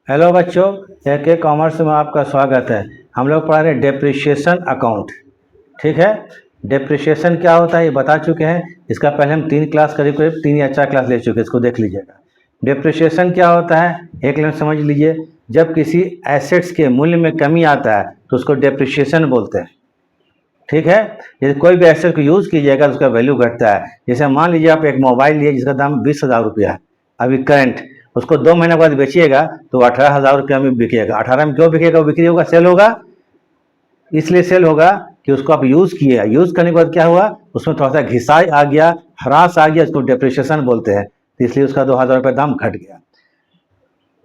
Hello बच्चों, एक commerce में आपका स्वागत है। हम लोग पढ़ा रहे हैं डेप्रिशिएशन अकाउंट। ठीक है, डेप्रिशिएशन क्या होता है ये बता चुके हैं। इसका पहले हम 3 क्लास करीब 3 या 4 क्लास ले चुके हैं, इसको देख लीजिएगा। डेप्रिशिएशन क्या होता है एक लाइन समझ लीजिए। जब किसी एसेट्स के मूल्य में कमी आता है तो उसको डेप्रिशिएशन बोलते हैं। ठीक है, यदि कोई भी एसेट को यूज़ कीजिएगा तो उसका वैल्यू घटता है। जैसे मान लीजिए आप एक मोबाइल लिए जिसका दाम 20,000 रुपया है अभी करंट, उसको 2 महीने बाद बेचिएगा तो 18,000 रुपया में बिकेगा। 18 में क्यों बिकेगा? बिक्री होगा, सेल होगा। इसलिए सेल होगा कि उसको आप यूज़ किए, यूज़ करने के बाद क्या हुआ, उसमें थोड़ा सा घिसाई आ गया, ह्रास आ गया, इसको डेप्रिशिएशन बोलते हैं। तो इसलिए उसका 2,000 रुपये दाम घट गया।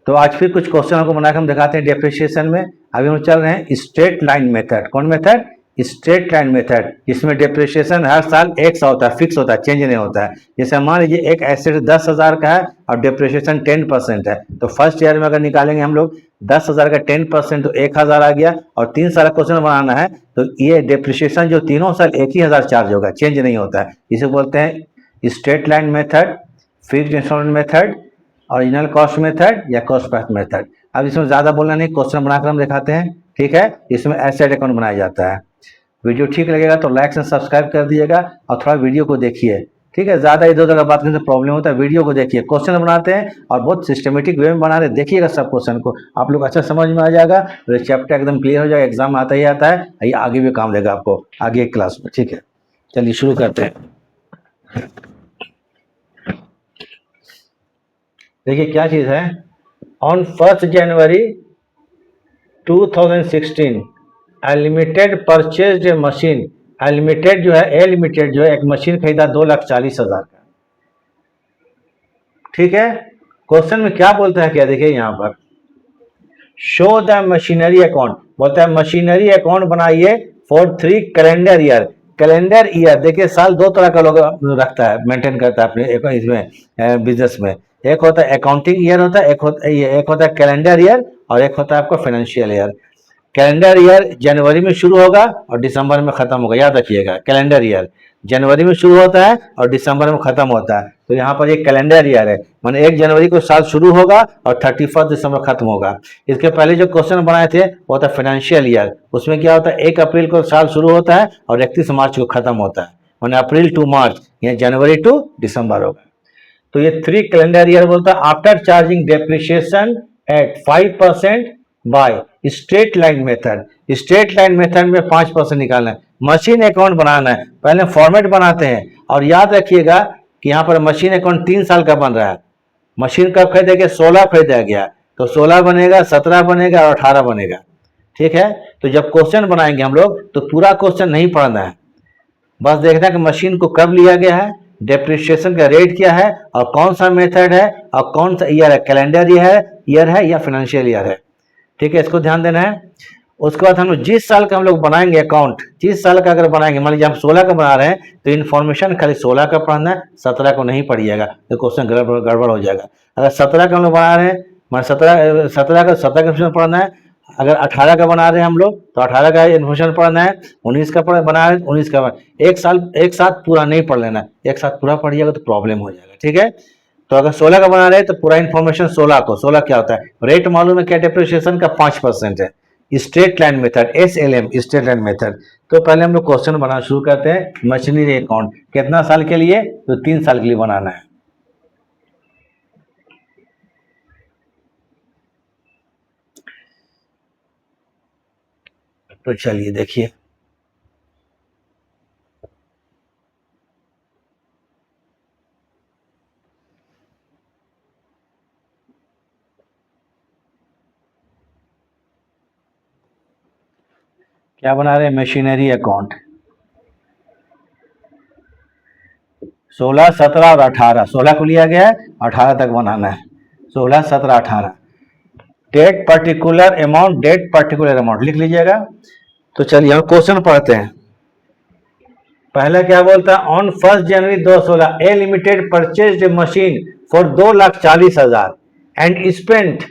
तो आज फिर कुछ क्वेश्चन आपको बनाकर हम दिखाते हैं डेप्रिशिएशन में। अभी हम चल रहे हैं स्ट्रेट लाइन मेथड। कौन मेथड? Straight line method. इसमें डेप्रिशिएशन हर साल एक सा होता है, फिक्स होता है, चेंज नहीं होता है। जैसे मान लीजिए एक एसेट 10,000 का है और डेप्रिशिएशन 10% है, तो फर्स्ट ईयर में अगर निकालेंगे हम लोग 10,000 का 10% तो 1,000 आ गया। और 3 साल का क्वेश्चन बनाना है तो ये डेप्रिशिएशन जो तीनों साल 1,000 चार्ज होगा, चेंज नहीं होता है। इसे बोलते हैं straight line method, fixed installment method, original cost method या कॉस्ट प्राइस मेथड। अब इसमें ज़्यादा बोलना नहीं, क्वेश्चन बनाकर हम दिखाते हैं। ठीक है, इसमें एसेट अकाउंट बनाया जाता है। वीडियो ठीक लगेगा तो लाइक से सब्सक्राइब कर दीजिएगा और थोड़ा वीडियो को देखिए। ठीक है, ज़्यादा इधर उधर बात करने से प्रॉब्लम होता है। वीडियो को देखिए, क्वेश्चन बनाते हैं और बहुत सिस्टमेटिक वे में बना रहे, देखिएगा सब क्वेश्चन को, आप लोग अच्छा समझ में आ जाएगा और चैप्टर एकदम क्लियर हो जाएगा। एग्जाम आता ही आता है, ये आगे भी काम देगा आपको आगे क्लास में। ठीक है, चलिए शुरू करते हैं। देखिए क्या चीज़ है। On 1 January 2016 limited purchase a machine. Limited जो है, ए लिमिटेड जो है एक मशीन खरीदा 2,40,000 का। ठीक है, क्वेश्चन में क्या बोलता है, क्या देखिए यहाँ पर, शो द मशीनरी अकाउंट। बोलता है मशीनरी अकाउंट बनाइए for 3 calendar year. Calendar year देखिए, साल 2 तरह का लोग रखता है, मेंटेन करता है अपने इसमें बिजनेस में। एक होता है अकाउंटिंग ईयर होता है, एक होता है कैलेंडर ईयर और एक होता है आपका फाइनेंशियल ईयर। कैलेंडर ईयर जनवरी में शुरू होगा और दिसंबर में खत्म होगा, याद रखिएगा। कैलेंडर ईयर जनवरी में शुरू होता है और दिसंबर में खत्म होता है। तो यहाँ पर एक कैलेंडर ईयर है, माने 1 जनवरी को साल शुरू होगा और 31 दिसंबर खत्म होगा। इसके पहले जो क्वेश्चन बनाए थे वो था फाइनेंशियल ईयर। उसमें क्या होता है, 1 अप्रैल को साल शुरू होता है और 31 मार्च को खत्म होता है, माने अप्रैल टू मार्च, या जनवरी टू दिसंबर होगा। तो ये 3 कैलेंडर ईयर बोलता है after charging depreciation at 5% by straight line method. Straight line method में 5% निकालना है। मशीन अकाउंट बनाना है, पहले फॉर्मेट बनाते हैं। और याद रखिएगा कि यहाँ पर मशीन अकाउंट 3 साल का बन रहा है। मशीन कब खरीदा गया? 16 खरीदा गया, तो 16 बनेगा, 17 बनेगा और 18 बनेगा। ठीक है, तो जब क्वेश्चन बनाएंगे हम लोग तो पूरा क्वेश्चन नहीं पढ़ना है, बस देखना है कि मशीन को कब लिया गया है, डेप्रिशिएशन का रेट क्या है और कौन सा मेथड है और कौन सा ईयर है, कैलेंडर ईयर है या फाइनेंशियल ईयर है। ठीक है, इसको ध्यान देना है। उसके बाद हम लोग जिस साल का हम लोग बनाएंगे अकाउंट, जिस साल का अगर बनाएंगे, मान लीजिए हम 16 का बना रहे हैं तो इन्फॉर्मेशन खाली 16 का पढ़ना है, 17 को नहीं पढ़िएगा तो क्वेश्चन गड़बड़ हो जाएगा। अगर 17 का हम लोग बना रहे हैं, मान 17 का इन्फॉर्मेशन पढ़ना है। अगर 18 का बना रहे हैं हम लोग तो 18 का इन्फॉर्मेशन पढ़ना है। 19 का बना रहे हैं 19 का एक साथ पूरा नहीं पढ़ लेना, एक साथ पूरा पढ़िएगा तो प्रॉब्लम हो जाएगा। ठीक है, तो अगर 16 का बना रहे हैं तो पूरा इन्फॉर्मेशन 16 को, 16 क्या होता है, रेट मालूम है क्या, डेप्रिशिएशन का 5% है। Straight line method, SLM straight line method. तो पहले हम लोग क्वेश्चन बनाना शुरू करते हैं। मशीनरी अकाउंट कितना साल के लिए? तो 3 साल के लिए बनाना है। तो चलिए देखिए, क्या बना रहे हैं, मशीनरी अकाउंट 16, 17 और 18। 16 को लिया गया है, 18 तक बनाना है। 16, 17, 18। Date particular amount, date particular amount लिख लीजिएगा। तो चलिए हम क्वेश्चन पढ़ते हैं। पहला क्या बोलता है, on 1 January 2016 A limited purchase machine for 2,40,000 and spent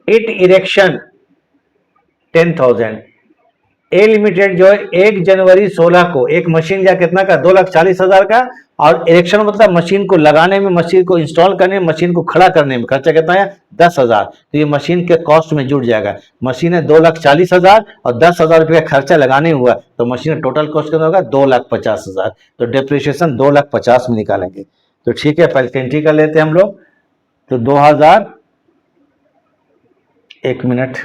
it erection 10,000। A limited जो है 1 जनवरी 16 को एक मशीन या कितना का, 2,40,000 का और इरेक्शन मतलब मशीन को लगाने में, मशीन को इंस्टॉल करने में, मशीन को खड़ा करने में खर्चा कितना है? 10,000। तो ये मशीन के कॉस्ट में जुड़ जाएगा। मशीन है 2,40,000 और 10,000 रुपये का खर्चा लगाने हुआ तो मशीन का टोटल कॉस्ट कितना होगा? 2,50,000। तो डिप्रिशिएशन 2,50,000 में निकालेंगे। तो ठीक है, पहले एंट्री कर लेते हैं हम लोग। तो 2000, एक मिनट,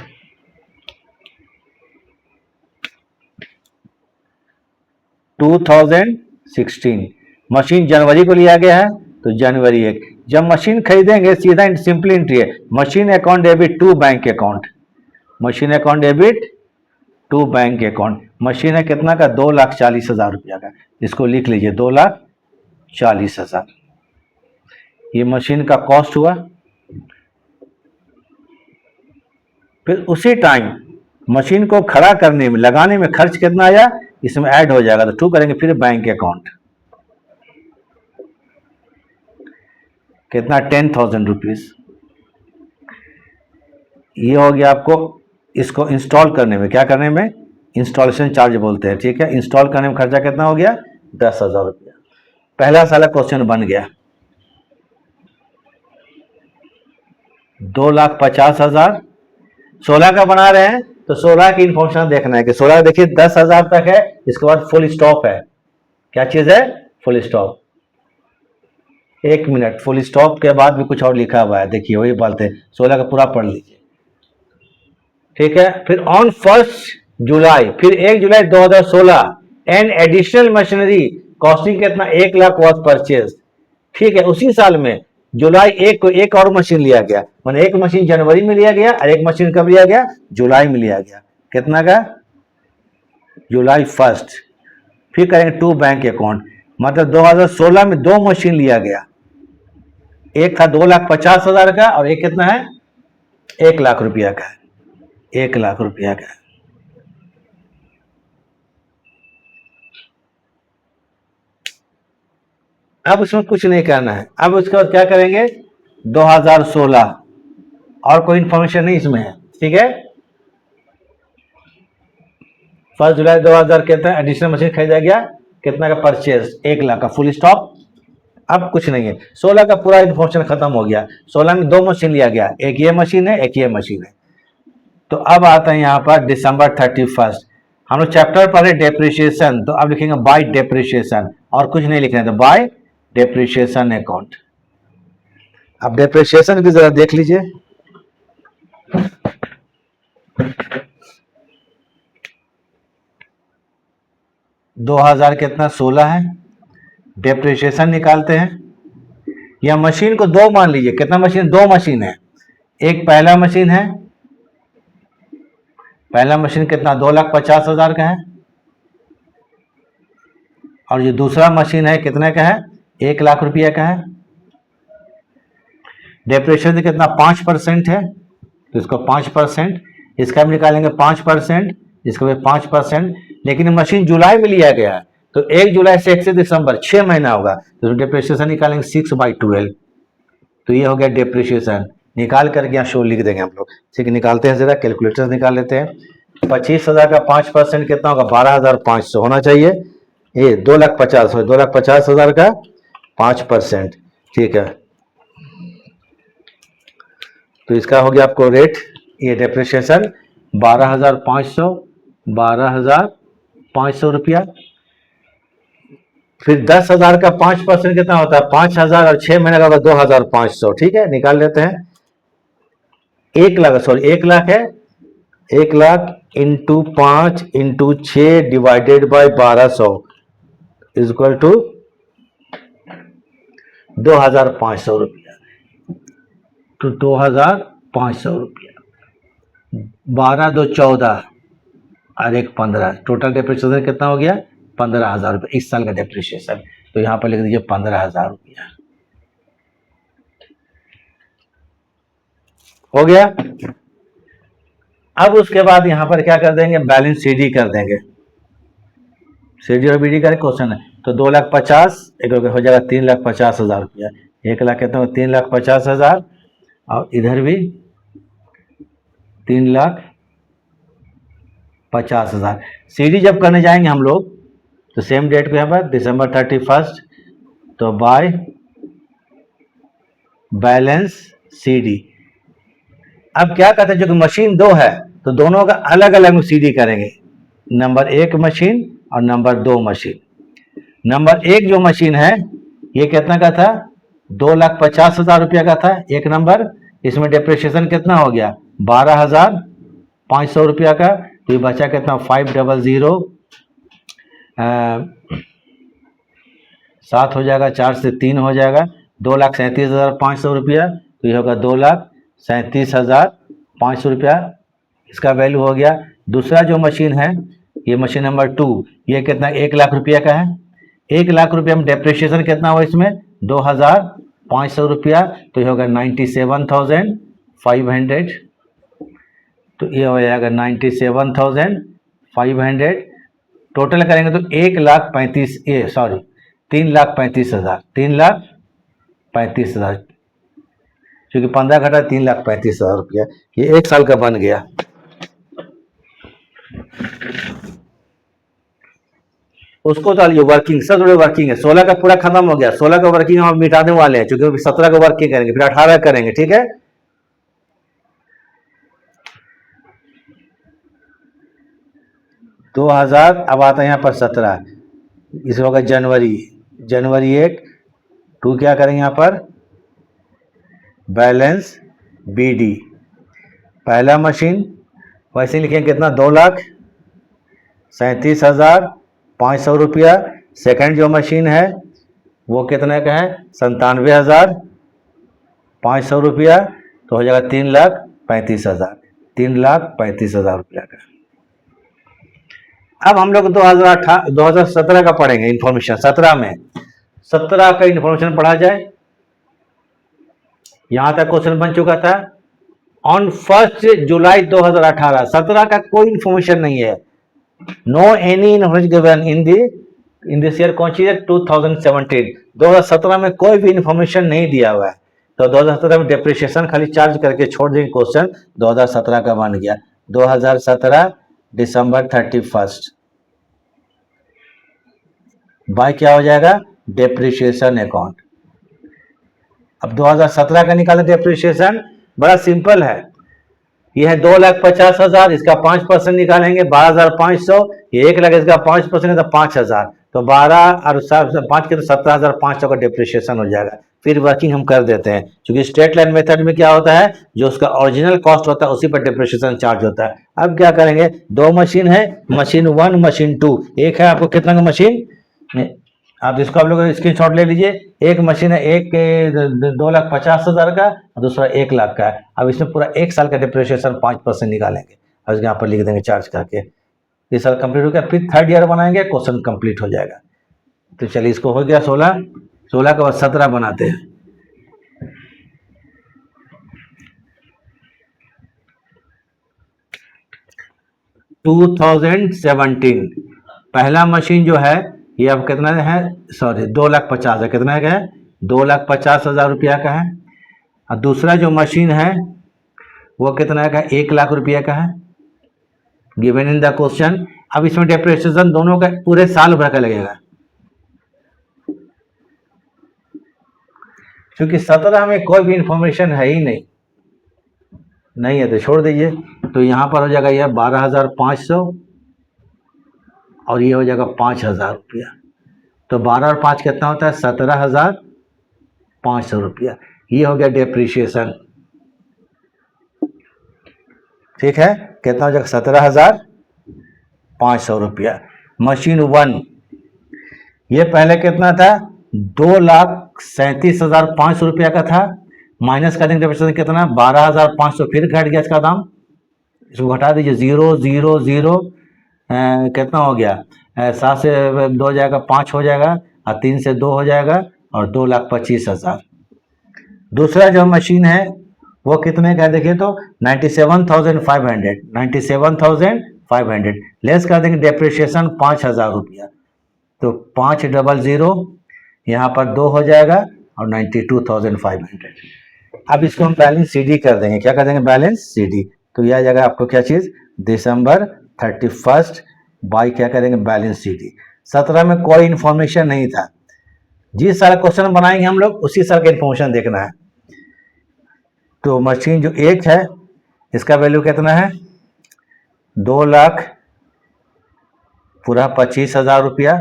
2016 मशीन जनवरी को लिया गया है, तो जनवरी 1। जब मशीन खरीदेंगे सीधा सिंपली एंट्री है, machine account debit to bank account, machine account debit to bank account. Machine है कितना का? 2,40,000 रुपया का। इसको लिख लीजिए 2,40,000। ये मशीन का कॉस्ट हुआ। फिर उसी टाइम मशीन को खड़ा करने में, लगाने में खर्च कितना आया, इसमें ऐड हो जाएगा। तो टू करेंगे, फिर बैंक अकाउंट कितना? 10,000 रुपीज। ये हो गया आपको इसको इंस्टॉल करने में, क्या करने में? इंस्टॉलेशन चार्ज बोलते हैं, ठीक है। इंस्टॉल करने में खर्चा कितना हो गया? 10,000 रुपया। पहला साला क्वेश्चन बन गया। 2,50,000, 16 का बना रहे हैं तो 16 की इंफॉर्मेशन देखना है कि 16 देखिए 10,000 तक है, इसके बाद फुल स्टॉप है। क्या चीज है? Full stop. एक मिनट, फुल स्टॉप के बाद भी कुछ और लिखा हुआ है, देखिए वही बात है। 16 का पूरा पढ़ लीजिए, ठीक है। फिर ऑन 1 जुलाई, फिर 1 जुलाई 2016 एंड एडिशनल मशीनरी कॉस्टिंग कितना? 1 लाख वॉज परचेज, ठीक है। उसी साल में जुलाई 1 को एक और मशीन लिया गया, मैंने एक मशीन जनवरी में लिया गया और एक मशीन कब लिया गया? जुलाई में लिया गया। कितना का? जुलाई 1। फिर करेंगे टू बैंक अकाउंट, मतलब 2016 में 2 मशीन लिया गया। एक था 2,50,000 का और एक कितना है? 1 लाख रुपया का, 1 लाख रुपया का। अब उसमें कुछ नहीं करना है। अब उसके बाद क्या करेंगे? 2016 और कोई इंफॉर्मेशन नहीं इसमें है, ठीक है। 1 जुलाई 2000 कितना एडिशनल मशीन खरीदा गया, कितना का? परचेज 1 लाख का, फुल स्टॉप। अब कुछ नहीं है। 16 का पूरा इंफॉर्मेशन खत्म हो गया। 16 में 2 मशीन लिया गया, एक ये मशीन है, एक ये मशीन है। तो अब आता है यहाँ पर दिसंबर 31। हम लोग चैप्टर पढ़े डेप्रिशिएशन, तो अब लिखेंगे बाय डेप्रिशिएशन, और कुछ नहीं लिखना है, तो बाय डेप्रिशिएशन अकाउंट। अब डेप्रिशिएशन की जरा देख लीजिए। दो हजार कितना? 16 है। डेप्रिशिएशन निकालते हैं। या मशीन को 2 मान लीजिए। कितना मशीन? 2 मशीन है। एक पहला मशीन है, पहला मशीन कितना? 2,50,000 का है। और जो दूसरा मशीन है कितने का है? 1 लाख रुपया का है। डेप्रिशिएशन कितना? 5% है, तो इसको 5%, इसका भी निकालेंगे 5%, इसका भी 5%। लेकिन मशीन जुलाई में लिया गया है, तो 1 जुलाई से 1 दिसंबर 6 महीना होगा, तो डेप्रिशिएशन निकालेंगे 6/12। तो ये हो गया डेप्रिशिएशन। निकाल करके यहाँ शो लिख देंगे हम लोग, ठीक है। निकालते हैं, जरा कैलकुलेटर निकाल लेते हैं। 25,000 का 5% कितना होगा? 12,500 होना चाहिए। ये 2,50,000 का 5%, ठीक है। तो इसका हो गया आपको रेट, ये डेप्रिशिएशन 12,500 रुपया। फिर 10,000 का 5% कितना होता है? 5,000 और 6 महीने का होगा 2,500, ठीक है। निकाल लेते हैं। 1 लाख, सॉरी 1 लाख है, 1 lakh into 5 into 6 divided by 1200 is equal to 2,500 रुपया। तो 2,500 रुपया, 12 2 14 और 1 15, टोटल डेप्रिशिएशन कितना हो गया? 15,000 रुपये इस साल का डेप्रिशिएशन। तो यहां पर लिख दीजिए 15,000 रुपया हो गया। अब उसके बाद यहां पर क्या कर देंगे? बैलेंस सीडी कर देंगे। सीडी और बीडी का क्वेश्चन है। तो 2,50,000 एक हो जाएगा 3,50,000 रुपया। 1 लाख कितना? 3,50,000 और इधर भी 3,50,000। सीडी जब करने जाएंगे हम लोग तो सेम डेट पे है, दिसंबर 31 तो बाय बैलेंस सीडी। अब क्या कहते हैं, जो कि मशीन 2 है तो दोनों का अलग अलग सीडी करेंगे, नंबर 1 मशीन और नंबर 2 मशीन। नंबर 1 जो मशीन है ये कितना का था, 2,50,000 रुपया का था एक नंबर। इसमें डिप्रिशिएशन कितना हो गया, 12,500 रुपया का। तो ये बचा कितना, 500, 7 हो जाएगा, 4 से 3 हो जाएगा, 2,37,500 रुपया। तो ये होगा 2,37,500 रुपया इसका वैल्यू हो गया। दूसरा जो मशीन है ये मशीन नंबर 2, ये कितना, 1,00,000 रुपया का है। 1,00,000 रुपया में डेप्रिशिएशन कितना हुआ इसमें, 2,500 रुपया। तो ये होगा 97,500। तो ये हो जाएगा 97,500। टोटल करेंगे तो 3,35,000, 3,35,000, क्योंकि 15 घटा 3,35,000 रुपया, ये 1 साल का बन गया। उसको डालिए वर्किंग, सब थोड़े वर्किंग है। 16 का पूरा खत्म हो गया, 16 का वर्किंग हम मिटाने वाले हैं, क्योंकि 17 का वर्किंग करेंगे, फिर 18 करेंगे, ठीक है। दो हजार, अब आता है यहाँ पर 17, इस होगा जनवरी 1, 2 क्या करेंगे यहाँ पर, बैलेंस बीडी। पहला मशीन वैसे लिखेंगे कितना, 2,37,500 रुपया। सेकंड जो मशीन है वो कितने का है, 97,500 रुपया। तो हो जाएगा 3,35,000, 3,35,000 रुपया का। अब हम लोग 2017 का पढ़ेंगे इंफॉर्मेशन। 17 में 17 का इंफॉर्मेशन पढ़ा जाए। यहां तक क्वेश्चन बन चुका था। ऑन 1 जुलाई 2018, 17 का कोई इंफॉर्मेशन नहीं है। No any information given in this year, कौन सी है, 2017। 2017 में कोई भी इंफॉर्मेशन नहीं दिया हुआ है। तो 2017 में डिप्रिशिएशन खाली चार्ज करके छोड़ देंगे, क्वेश्चन 2017 का बन गया। 2017 दिसंबर 31 बाय क्या हो जाएगा, डेप्रिशिएशन अकाउंट। अब 2017 का निकालें डेप्रिशिएशन, बड़ा सिंपल है। ये है 2,50,000, इसका 5% निकालेंगे 12,500। ये 1 लाख, इसका 5% है तो 5,000। तो 12 और 5 के तो 17,500 का डिप्रिशिएशन हो जाएगा। फिर वर्किंग हम कर देते हैं, क्योंकि स्ट्रेट लाइन मेथड में क्या होता है, जो उसका ओरिजिनल कॉस्ट होता है उसी पर डिप्रिशिएशन चार्ज होता है। अब क्या करेंगे, 2 मशीन है, मशीन 1 मशीन 2। एक है आपको कितना का मशीन, आप इसको आप लोग स्क्रीनशॉट ले लीजिए। एक मशीन है, एक 2,50,000 का, दूसरा 1 लाख का है। अब इसमें पूरा 1 साल का डिप्रिशिएशन 5% निकालेंगे और यहाँ पर लिख देंगे चार्ज करके। इस साल कंप्लीट हो गया, फिर 3rd ईयर बनाएंगे, क्वेश्चन कंप्लीट हो जाएगा। तो चलिए, इसको हो गया 16 के बाद 17 बनाते हैं। (2017) पहला मशीन जो है ये अब कितना है, सॉरी 2,50,000 है, कितना का है, 2,50,000 रुपया का है। और दूसरा जो मशीन है वो कितना का, 1 लाख रुपया का है, गिवन इन द क्वेश्चन। अब इसमें डेप्रिसिएशन दोनों का पूरे साल भर का लगेगा, क्योंकि 17 में कोई भी इंफॉर्मेशन है ही नहीं है तो छोड़ दीजिए। तो यहाँ पर हो जाएगा यह 12,500 और ये हो जाएगा 5,000 रुपया। तो 12 और 5 कितना होता है, 17,500 रुपया। ये हो गया डेप्रिशिएशन, ठीक है। कितना हो जाएगा, 17,500 रुपया। मशीन 1 ये पहले कितना था, 2,37,500 रुपया का था। माइनस का देंगे डेप्रिशिएशन कितना, 12,500, फिर घट गया इसका दाम। इसको घटा दीजिए, 0 0 0 कितना हो गया, 7 से 2 जाएगा, 5 हो जाएगा, और 3 से 2 हो जाएगा, और 2,25,000। दूसरा जो मशीन है वो कितने का है, देखिए तो 97,500, 97,500 लेस कर देंगे डेप्रिशिएशन 5,000 रुपया। तो 500 यहाँ पर 2 हो जाएगा, और 92,500। अब इसको हम बैलेंस सीडी कर देंगे, क्या कर देंगे, बैलेंस सीडी। तो यह आ जाएगा आपको क्या चीज़, दिसंबर 31 बाई क्या करेंगे, बैलेंस सीडी। 17 में कोई इंफॉर्मेशन नहीं था। जिस साल क्वेश्चन बनाएंगे हम लोग उसी साल का इन्फॉर्मेशन देखना है। तो मशीन जो एक है इसका वैल्यू कितना है, 2,00,000 पूरा 25,000 रुपया।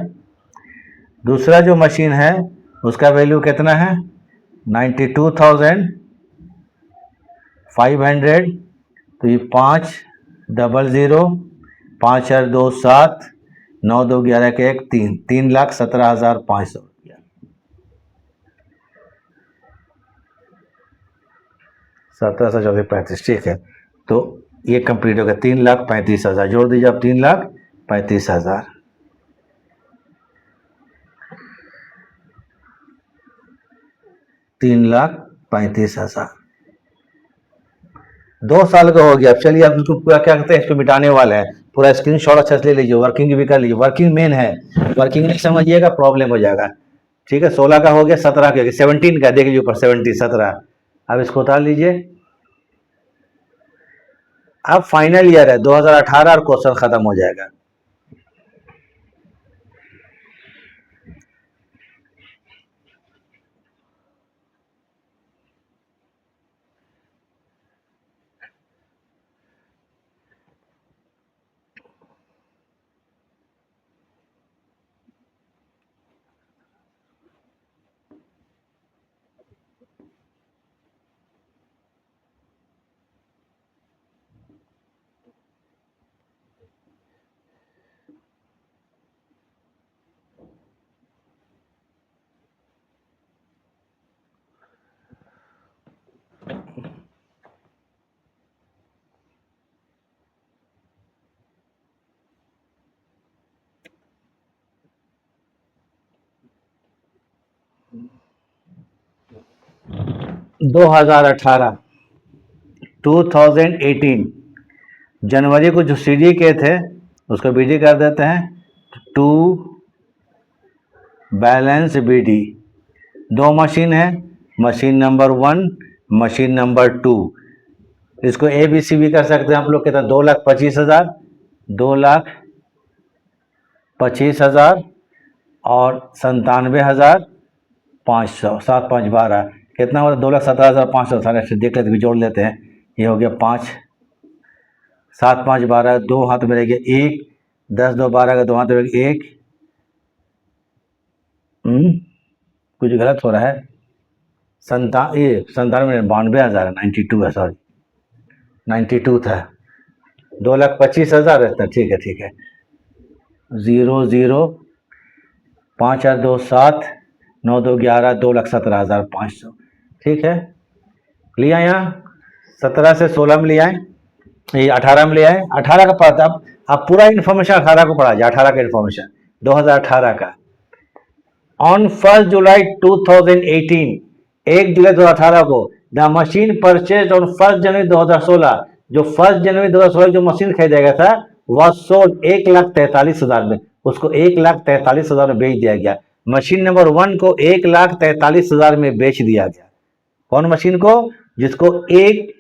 दूसरा जो मशीन है उसका वैल्यू कितना है, 92,500। तो ये 500, 5 2 7, 9 2 11 के 1 3, 3,17,500 रुपया। 17,14,35, ठीक है। तो ये कंप्लीट हो गया, 3,35,000 जोड़ दीजिए आप, 3,35,000। 3,35,000 2 साल का हो गया। अब चलिए आप इसको पूरा क्या करते हैं, इसको मिटाने वाले हैं। पूरा स्क्रीनशॉट अच्छा से ले लीजिए, वर्किंग भी कर लीजिए। वर्किंग मेन है, वर्किंग नहीं समझिएगा प्रॉब्लम हो जाएगा। ठीक है, 16 का हो गया, 17 का हो गया, 17 का देख लीजिए ऊपर, 17 17। अब इसको उतार लीजिए। अब फाइनल ईयर है 2018 और क्वेश्चन खत्म हो जाएगा। दो हजार 2018 जनवरी को जो सीडी के थे उसको बीडी कर देते हैं, टू बैलेंस बीडी। दो मशीन है, मशीन नंबर 1, मशीन नंबर 2। इसको ए बी सी भी कर सकते हैं आप लोग। कहते हैं 2,25,000, 2,25,000 और 97,500, 7 5 12 कितना होता है, 2,17,500। सारे से देख लेते, जोड़ लेते हैं। ये हो गया 5 7 5 12, 2 हाथ में रह गया 1, 10 2 12 का 2 हाथ में 1। कुछ गलत हो रहा है। 92,000 92 है, सॉरी 92 था। 2,25,000 रहता है, ठीक है ठीक है। 0 0 5 8 2 7, 9 2 11, 2,17,500, ठीक है। लिया यहाँ 17 से 16 में ले आए, ये 18 में ले आए। 18 का पढ़ा, अब पूरा इन्फॉर्मेशन 18 को पढ़ा जाए। 18 का इन्फॉर्मेशन 2018 का। ऑन 1 जुलाई 2018, 1 जुलाई 2018 को द मशीन परचेज ऑन 1 जनवरी 2016, जो 1 जनवरी 2016 जो मशीन खरीदा गया था वह सोल्ड 1,43,000 में। उसको 1,43,000 में बेच दिया गया। मशीन नंबर 1 को 1,43,000 में बेच दिया गया। कौन मशीन को, जिसको 1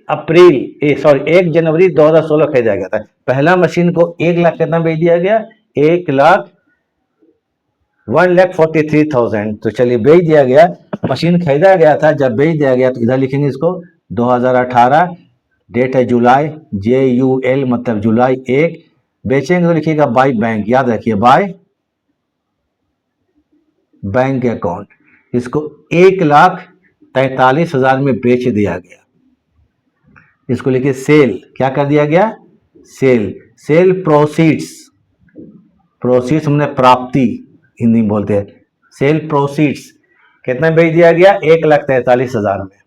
जनवरी 2016 खरीदा गया था। पहला मशीन को 1 लाख कितना बेच दिया गया, 1,43,000। तो चलिए बेच दिया गया, मशीन खरीदा गया था। जब बेच दिया गया तो इधर लिखेंगे इसको 2018, डेट है जुलाई, JUL मतलब जुलाई 1। बेचेंगे तो लिखिएगा बाय बैंक, याद रखिए बाय बैंक अकाउंट। इसको 1,43,000 में बेच दिया गया। इसको लिखिए सेल, क्या कर दिया गया, सेल। सेल प्रोसीड्स, प्रोसीड्स हमने प्राप्ति हिंदी में बोलते हैं। सेल प्रोसीड्स कितना बेच दिया गया, 1,43,000 में।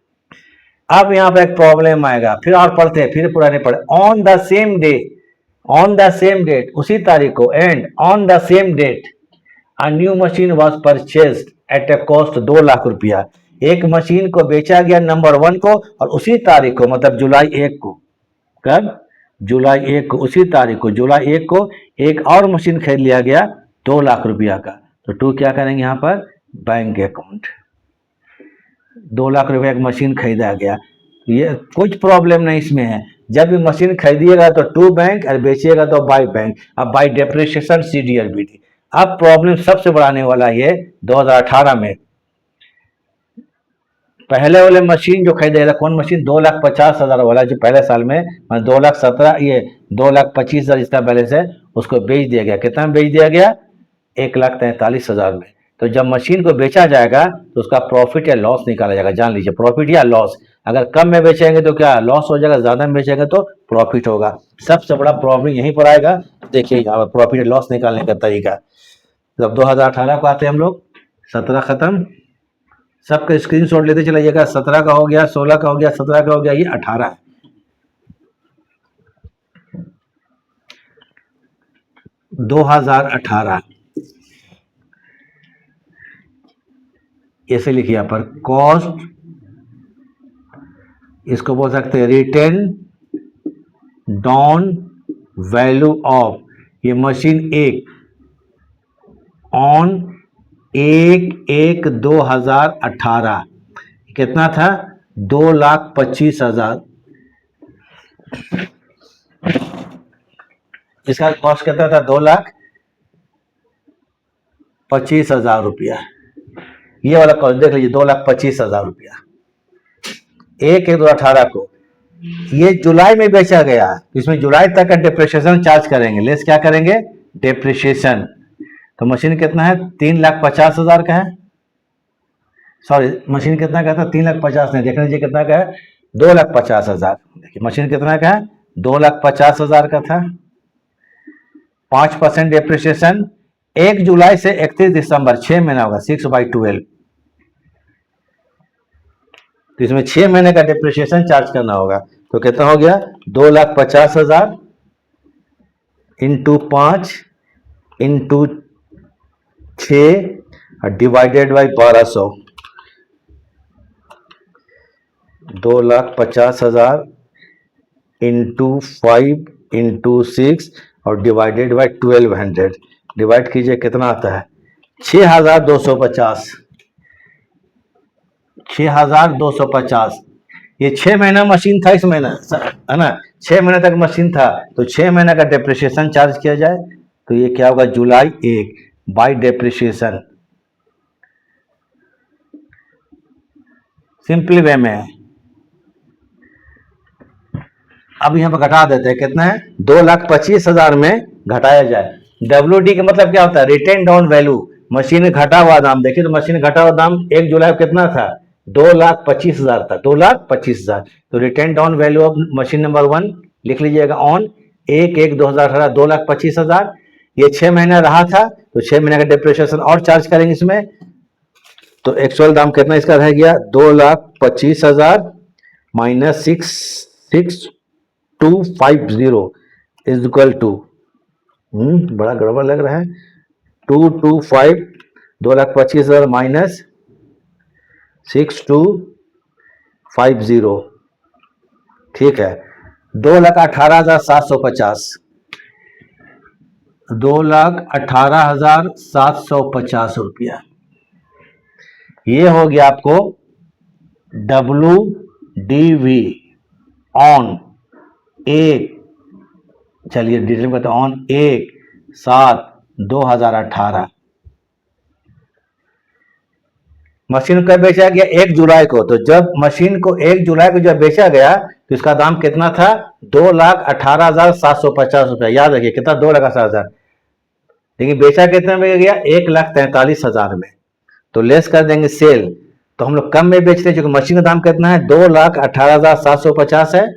अब यहाँ पे एक प्रॉब्लम आएगा, फिर और पढ़ते हैं, फिर पूरा नहीं पढ़े। On the same day, on the same date, उसी तारीख को, and on the same date a new machine was purchased at a cost 2 lakh रुपया। एक मशीन को बेचा गया नंबर 1 को, और उसी तारीख को मतलब जुलाई 1 को, कब, जुलाई 1 को, उसी तारीख को जुलाई 1 को एक और मशीन खरीद लिया गया 2 लाख रुपया का। तो 2 क्या करेंगे यहाँ पर, बैंक अकाउंट। 2 लाख रुपया की मशीन खरीदा गया। ये कुछ प्रॉब्लम नहीं इसमें है। जब भी मशीन खरीदिएगा तो 2 बैंक, और बेचिएगा तो बाय बैंक। अब बाय डेप्रिसिएशन CDR BD। अब प्रॉब्लम सबसे बड़ा आने वाला है 2018 में। पहले वाले मशीन जो खरीदा था, कौन मशीन, 2,50,000 वाला जो पहले साल में 2,17,000, ये 2,25,000 इसका बैलेंस है, उसको बेच दिया गया। कितना में बेच दिया गया, 1,43,000 में। तो जब मशीन को बेचा जाएगा तो उसका प्रॉफिट या लॉस निकाला जाएगा, जान लीजिए, प्रॉफिट या लॉस। अगर कम में बेचेंगे तो क्या लॉस हो जाएगा, ज्यादा में बेचेंगे तो प्रॉफिट होगा। सबसे बड़ा प्रॉब्लम यहीं पर आएगा। देखिए यहाँ पर प्रॉफिट लॉस निकालने का तरीका। जब 2018 को आते हैं हम लोग, 17 खत्म, सबका स्क्रीनशॉट लेते चलाइएगा। 17 का हो गया, 16 का हो गया, 17 का हो गया, ये 18 है। दो 2018 ऐसे लिखिए यहाँ पर, कॉस्ट, इसको बोल सकते हैं रिटेन डाउन वैल्यू ऑफ, ये मशीन एक ऑन 1/1/2018 कितना था, 2,25,000। इसका कॉस्ट कितना था, 2,25,000 रुपया। ये वाला कॉस्ट देख लीजिए, 2,25,000 रुपया 1/1/2018 को। ये जुलाई में बेचा गया, इसमें जुलाई तक का डिप्रिसिएशन चार्ज करेंगे, लेस क्या करेंगे, डिप्रिसिएशन। तो मशीन कितना है, 3,50,000 का है। सॉरी, मशीन कितना का था, 3,50,000 नहीं, देख लीजिए कितना का है, 2,50,000। देखिए मशीन कितना का है, 2,50,000 का था। 5% डिप्रिसिएशन 1 जुलाई से 31 दिसंबर, 6 महीना होगा, 6/12। तो इसमें 6 महीने का डिप्रिसिएशन चार्ज करना होगा। तो कितना हो गया, 2,50,000 into 5 into 6 divided by 1200। 2,50,000 into 5 into 6 और डिवाइडेड बाई 1,200। डिवाइड कीजिए कितना आता है, 6,250। 6,250। ये 6 महीना मशीन था, इस महीना है ना, 6 महीने तक मशीन था, तो 6 महीने का डिप्रिसिएशन चार्ज किया जाए तो ये क्या होगा, जुलाई 1 बाई डिप्रिसिएशन। सिंपली वे में अब यहाँ पर घटा देते हैं, कितना है, 2,25,000 में घटाया जाए। WD का मतलब क्या होता है, रिटेन डाउन वैल्यू, मशीन घटा हुआ दाम। देखिए तो मशीन घटा हुआ दाम 1 जुलाई को कितना था, 2,25,000 था, 2,25,000। तो written down value of machine number 1 लिख लीजिएगा, ऑन 1/1/2018 2,25,000। ये 6 महीना रहा था, तो 6 महीने का डिप्रिसिएशन और चार्ज करेंगे इसमें। तो एक्चुअल दाम कितना इसका रह गया, 2,25,000 माइनस 6,250 इज इक्वल टू, बड़ा गड़बड़ लग रहा है, 225, 2,25,000 माइनस 6,250, ठीक है, 2,18,750, 2,18,750 रुपया। ये हो गया आपको WDV ऑन 1, चलिए डिटेल में बताओ, ऑन 1/7/2018। मशीन कब बेचा गया, 1 जुलाई को। तो जब मशीन को 1 जुलाई को जब बेचा गया तो इसका दाम कितना था, 2,18,750 रुपया। याद रखिए कितना, 2,18,000। लेकिन बेचा कितने में गया, 1,43,000 में। तो लेस कर देंगे सेल, तो हम लोग कम में बेचते हैं, क्योंकि मशीन का दाम कितना है, 2,18,750 है।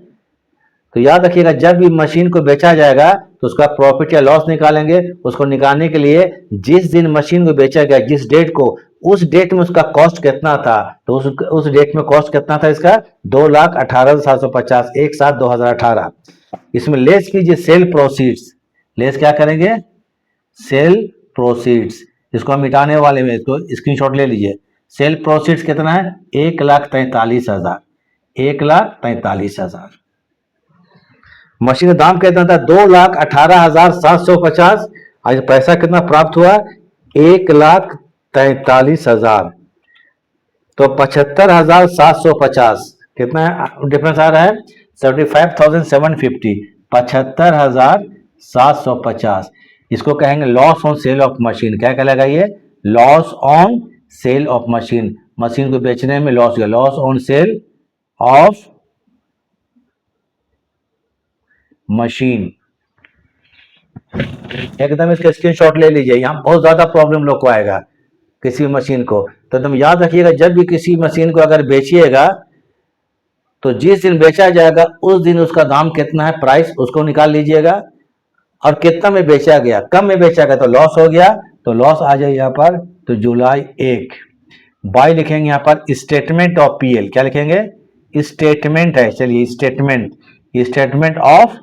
तो याद रखिएगा, जब भी मशीन को बेचा जाएगा तो उसका प्रॉफिट या लॉस निकालेंगे। उसको निकालने के लिए जिस दिन मशीन को बेचा गया, जिस डेट को, उस डेट में उसका कॉस्ट कितना था, तो उस डेट में कॉस्ट कितना था इसका, 2,18,750, 1/7/2018। इसमें लेस कीजिए सेल प्रोसीड्स। लेस क्या करेंगे, सेल प्रोसीड्स। इसको हम मिटाने वाले में, इसको स्क्रीनशॉट ले लीजिए। सेल प्रोसीड्स कितना है, 1,43,000, 1,43,000। मशीन का दाम कितना था, 2,18,750। आज पैसा कितना प्राप्त हुआ, 1,43,000। तो 75,750 कितना डिफरेंस आ रहा है, 75,750, 75,750। इसको कहेंगे loss on sale of machine. क्या कहलाएगा ये, loss on sale of machine. Machine को बेचने में लॉस हुआ, loss on sale of machine. एकदम इसका स्क्रीनशॉट ले लीजिए, यहाँ बहुत ज्यादा प्रॉब्लम लोग को आएगा किसी मशीन को। तो तुम याद रखिएगा, जब भी किसी मशीन को अगर बेचिएगा तो जिस दिन बेचा जाएगा उस दिन उसका दाम कितना है, प्राइस उसको निकाल लीजिएगा, और कितना में बेचा गया, कम में बेचा गया तो लॉस हो गया, तो लॉस आ जाए यहाँ पर। तो जुलाई 1 बाय लिखेंगे यहाँ पर स्टेटमेंट ऑफ पीएल, क्या लिखेंगे, स्टेटमेंट है, चलिए स्टेटमेंट, स्टेटमेंट ऑफ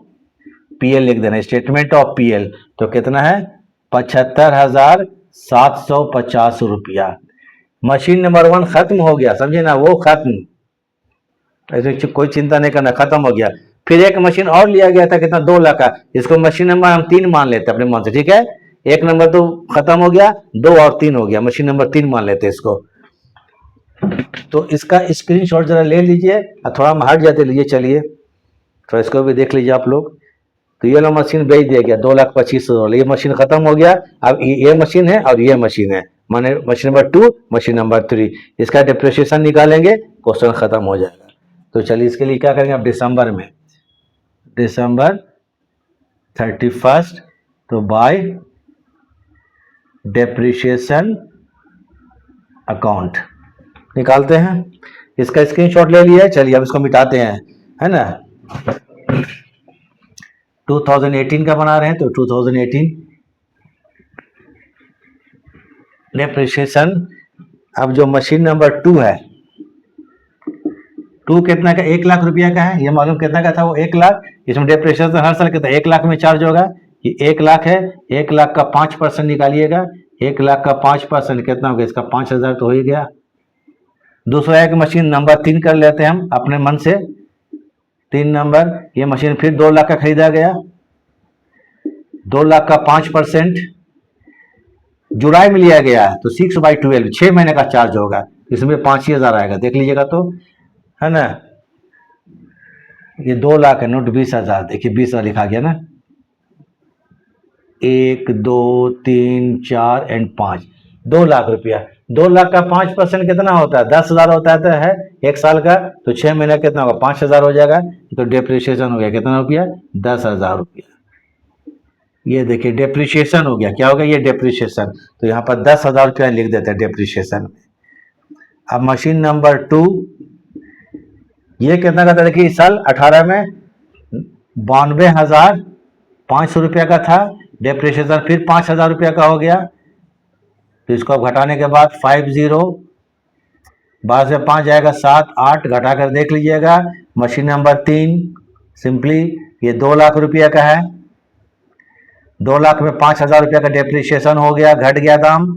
पीएल लिख देना, स्टेटमेंट ऑफ पीएल। तो कितना है, 75,750 रुपया। मशीन नंबर 1 खत्म हो गया, समझे ना, वो खत्म, ऐसे कोई चिंता नहीं करना, खत्म हो गया। फिर एक मशीन और लिया गया था, कितना, 2 लाख का, इसको मशीन नंबर हम 3 मान लेते अपने मन से, ठीक है। एक नंबर तो खत्म हो गया, 2 और 3 हो गया, मशीन नंबर 3 मान लेते इसको। तो इसका स्क्रीनशॉट जरा ले लीजिए, और थोड़ा हम हट जाते लीजिए, चलिए थोड़ा इसको भी देख लीजिए आप लोग। तो ये वाला मशीन बेच दिया गया 2,25,000, ये मशीन खत्म हो गया। अब ये मशीन है और ये मशीन है, माने मशीन नंबर 2, मशीन नंबर 3, इसका डिप्रिसिएशन निकालेंगे, क्वेश्चन खत्म हो जाएगा। तो चलिए इसके लिए क्या करेंगे, अब दिसंबर में, दिसंबर 31 तो बाय डेप्रिशिएशन अकाउंट निकालते हैं। इसका स्क्रीनशॉट ले लिया, चलिए अब इसको मिटाते हैं, है ना। 2018 का बना रहे हैं, तो 2018 डेप्रिशिएशन। अब जो मशीन नंबर 2 है, 2 कितना का, 1 लाख रुपया का है, ये मालूम कितना का था, वो 1 लाख। इसमें डेप्रिसिएशन हर साल कितना, 1 लाख में चार्ज होगा, ये 1 लाख है, 1 लाख का 5% निकालिएगा, 1 लाख का 5% कितना होगा, इसका 5,000 तो हो ही गया। दूसरा एक मशीन नंबर 3 कर लेते हैं हम अपने मन से, 3 नंबर, ये मशीन फिर 2 लाख का खरीदा गया, 2 लाख का 5% जुलाई में लिया गया है, तो 6/12 6 महीने का चार्ज होगा, इसमें 5,000 आएगा, देख लीजिएगा तो, है ना। ये 2 लाख है, नोट 20,000, देखिए 20,000 लिखा गया ना, 1 2 3 4 एंड 5, 2 लाख रुपया। 2 लाख का 5% कितना होता है, 10,000 होता है, तो है 1 साल का, तो 6 महीना कितना होगा, 5,000 हो जाएगा। तो डेप्रिसिएशन हो गया कितना रुपया, 10,000 रुपया। ये देखिए डेप्रिसिएशन हो गया, क्या हो गया, ये डेप्रिसिएशन। तो यहाँ पर 10,000 रुपया लिख देते हैं डेप्रिसिएशन। अब मशीन नंबर 2, ये कितना का था, देखिए इस साल 18 में 92,500 रुपया का था, डेप्रिसिएशन फिर 5,000 रुपया का हो गया। तो इसको घटाने के बाद 50 बाद से 5 जाएगा, 7 8 घटा कर देख लीजिएगा। मशीन नंबर 3 सिंपली ये 2 लाख रुपया का है, 2 लाख में 5,000 रुपया का डेप्रिसिएशन हो गया, घट गया दाम,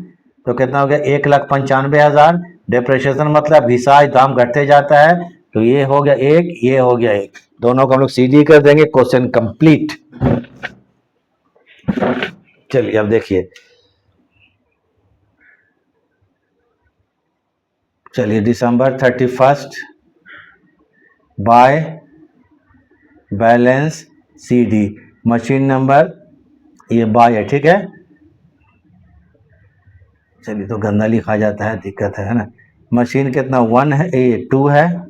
तो कितना हो गया, 1,95,000। डेप्रिसिएशन मतलब घिसाई, दाम घटते जाता है। तो ये हो गया 1, ये हो गया 1, दोनों को हम लोग सीधी कर देंगे, क्वेश्चन कंप्लीट। चलिए अब देखिए, चलिए दिसंबर 31 by balance CD, machine number ये बाय है, ठीक है। चलिए तो गंदा लिखा जाता है, दिक्कत है ना। मशीन कितना 1 है, ये 2 है,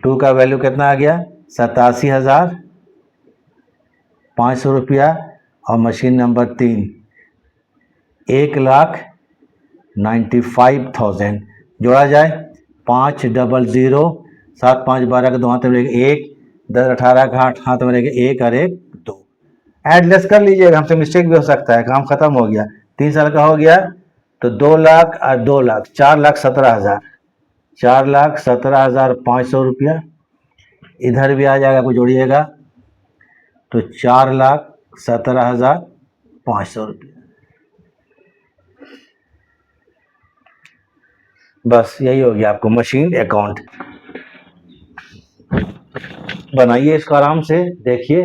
2 का वैल्यू कितना आ गया, 87,500 रुपया। और मशीन नंबर 3 1,95,000, जोड़ा जाए 500, 7 5 12 के 2 हाथ में रहेगा 1, 10 18 का हाथ में रहेगा 1 और 1 2, एडलेस कर लीजिएगा, हमसे मिस्टेक भी हो सकता है। काम खत्म हो गया, 3 साल का हो गया, तो 2 लाख और 2 लाख 4,17,000, 4,17,500 रुपया। इधर भी आ जाएगा, कुछ जोड़िएगा, तो 4,17,500 रुपया। बस यही हो गया आपको मशीन अकाउंट। बनाइए इसको आराम से, देखिए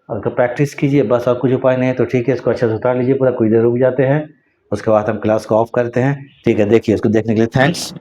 और प्रैक्टिस कीजिए, बस और कुछ उपाय नहीं है तो ठीक है, इसको अच्छे से उतार लीजिए पूरा, कुछ देर रुक जाते हैं, उसके बाद हम क्लास को ऑफ करते हैं, ठीक है। देखिए इसको देखने के लिए थैंक्स।